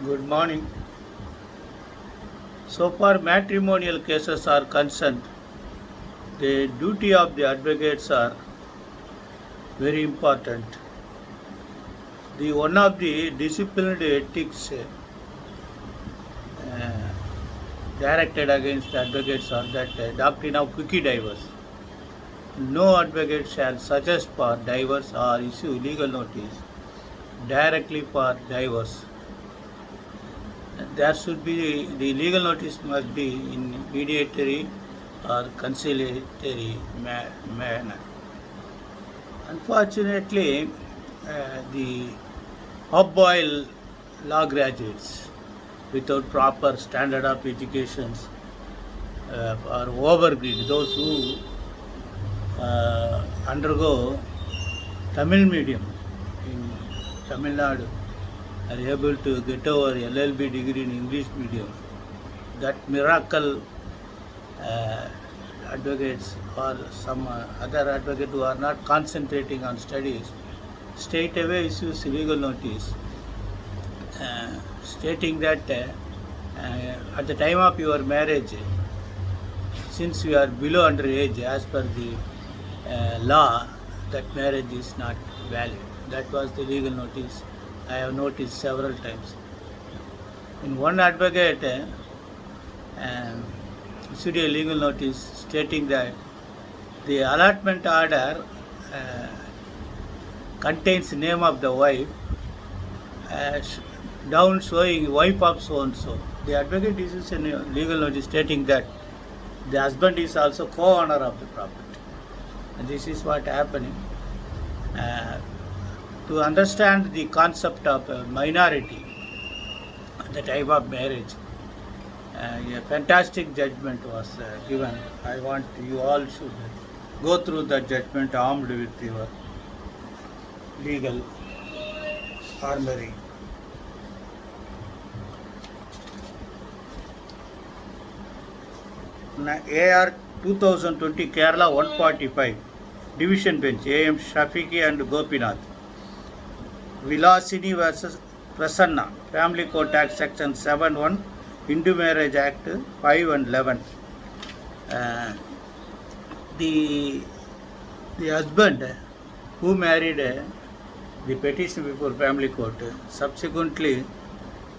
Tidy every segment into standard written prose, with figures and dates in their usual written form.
Good morning. So far matrimonial cases are concerned, the duty of the advocates are very important. The one of the disciplinary ethics directed against advocates are that doctrine of quickie divorce. No advocate shall suggest for divorce or issue legal notice directly for divorce. There should be the legal notice must be in mediatory or conciliatory manner. Unfortunately, the upboil law graduates without proper standard of educations are overbreed. Those who undergo Tamil medium in Tamil Nadu are able to get over LLB degree in English medium. That miracle advocates or some other advocate who are not concentrating on studies straight away issues legal notice stating that at the time of your marriage, since you are below underage as per the law, that marriage is not valid. That was the legal notice I have noticed several times. In one advocate issued a legal notice stating that the allotment order contains name of the wife down showing wife of so and so. The advocate issues a legal notice stating that the husband is also co-owner of the property. And this is what happening. To understand the concept of minority at the time of marriage, a fantastic judgment was given. I want you all should go through that judgment armed with your legal armory. AR 2020 Kerala 145 Division Bench AM Shafiki and Gopinath. Vilasini versus Prasanna Family Court Act Section 7(1) Hindu Marriage Act 5 and 11. The husband who married the petition before family court subsequently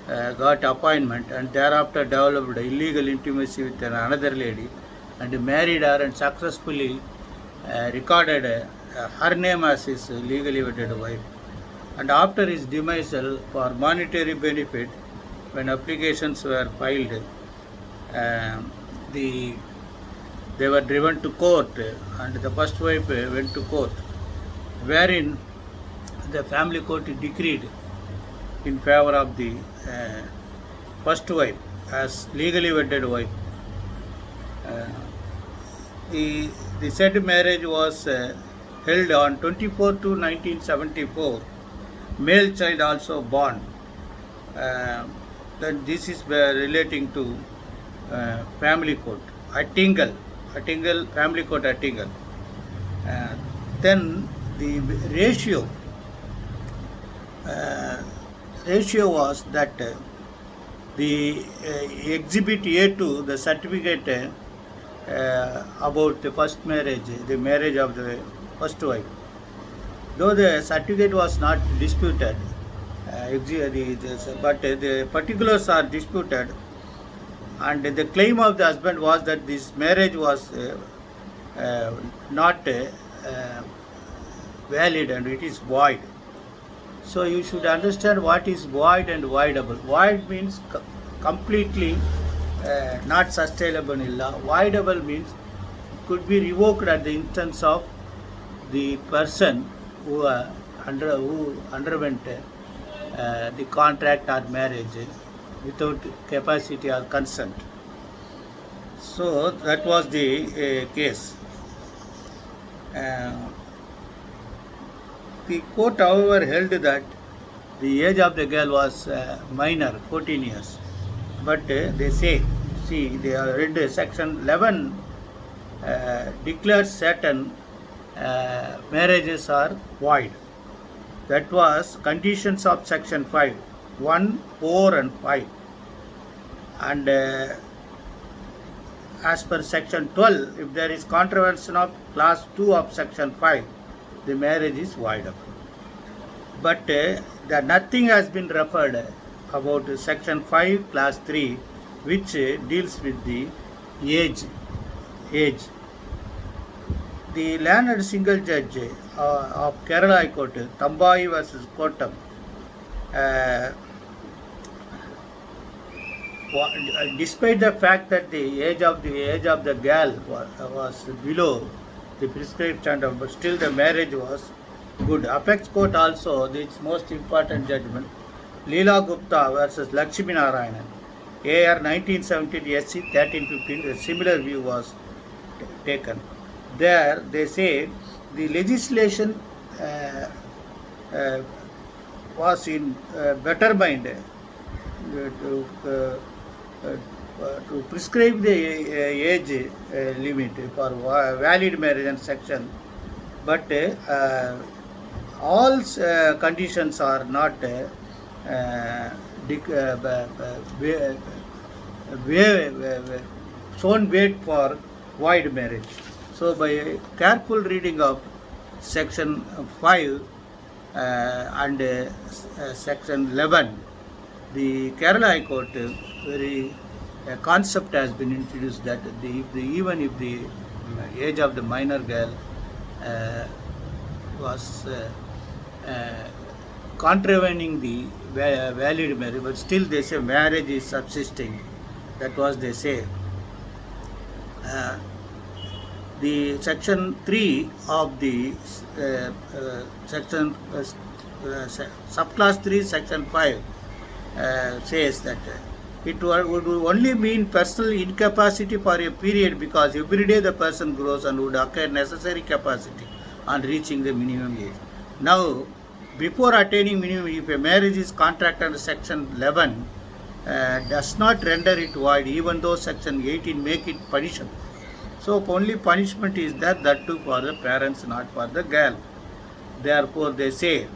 got appointment and thereafter developed illegal intimacy with another lady and married her and successfully recorded her name as his legally wedded wife. And after his demisal for monetary benefit, when applications were filed, they were driven to court and the first wife went to court, wherein the family court decreed in favor of the first wife as legally wedded wife. The said marriage was held on 24/2/1974. Male child also born. Then this is relating to family court. Attingal family court Attingal. Then the ratio was that the exhibit A2, the certificate about the first marriage, the marriage of the first wife, though the certificate was not disputed, but the particulars are disputed, and the claim of the husband was that this marriage was not valid and it is void. So you should understand what is void and voidable. Void means completely not sustainable in law. Voidable means it could be revoked at the instance of the person who underwent the contract or marriage without capacity or consent. So that was the case. The court, however, held that the age of the girl was minor, 14 years. But they say, see, they are read section 11 declares certain marriages are void. That was conditions of section 5. 1, 4 and 5. And as per section 12, if there is contravention of clause 2 of section 5, the marriage is voidable. But nothing has been referred about section 5 clause 3, which deals with the age. The learned single judge of Kerala High Court, Tambai versus Kottam, despite the fact that the age of the girl was below the prescribed standard, but still the marriage was good. Apex Court also, its most important judgment, Leela Gupta versus Lakshmi Narayanan, AR 1970 SC 1315, a similar view was taken. There they say the legislation was in better mind to prescribe the age limit for valid marriage and section, but all conditions are not shown weight for void marriage. So by a careful reading of section 5 and section 11, the Kerala High Court very concept has been introduced that even if the age of the minor girl was contravening the valid marriage, but still they say marriage is subsisting. That was they say. The section 3 of the section subclass 3 section 5 says that it would only mean personal incapacity for a period, because every day the person grows and would acquire necessary capacity on reaching the minimum age. Now, before attaining minimum, if a marriage is contracted under section 11, does not render it void, even though section 18 make it punishable. So only punishment is that too for the parents, not for the girl. Therefore they say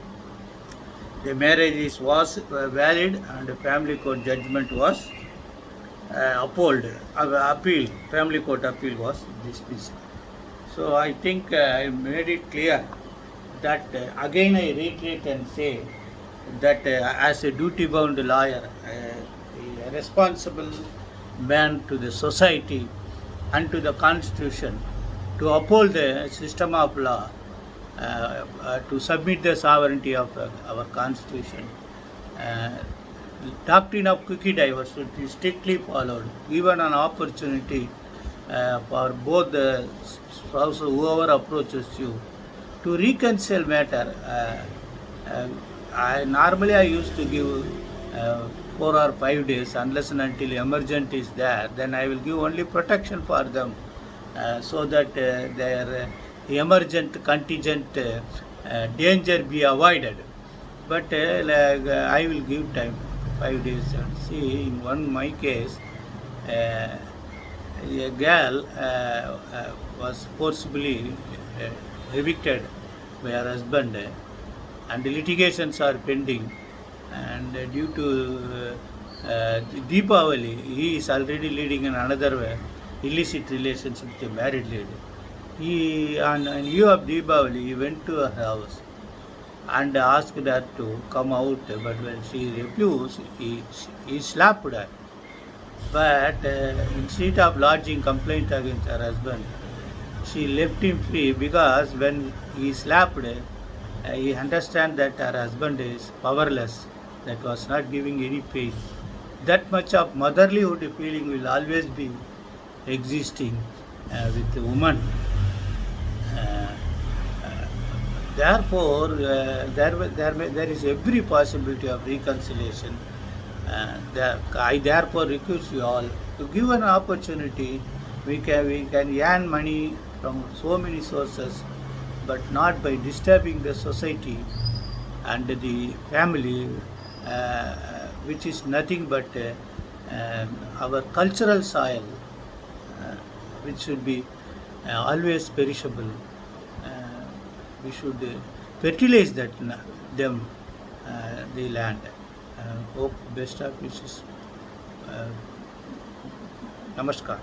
the marriage was valid and the family court judgment was appealed. Family court appeal was dismissed. So I think I made it clear that again I reiterate and say that as a duty-bound lawyer, a responsible man to the society and to the Constitution, to uphold the system of law, to submit the sovereignty of our Constitution. Doctrine of equidivorce should be strictly followed, given an opportunity for both the spouse, whoever approaches you, to reconcile matter. I used to give 4 or 5 days, unless and until emergent is there, then I will give only protection for them, so that their emergent contingent danger be avoided. But I will give time, 5 days. See, in my case, a girl was forcibly evicted by her husband, and the litigations are pending. And due to Deepavali, he is already leading in another illicit relationship with a married lady. On eve of Deepavali, he went to her house and asked her to come out, but when she refused, he slapped her. But instead of lodging complaint against her husband, she left him free, because when he slapped her, he understands that her husband is powerless, that was not giving any pain. That much of motherlyhood feeling will always be existing with the woman. Therefore, there is every possibility of reconciliation. I therefore request you all to give an opportunity. We can earn money from so many sources, but not by disturbing the society and the family, which is nothing but our cultural soil, which should be always perishable. We should fertilize the land. Hope best of wishes. Namaskar.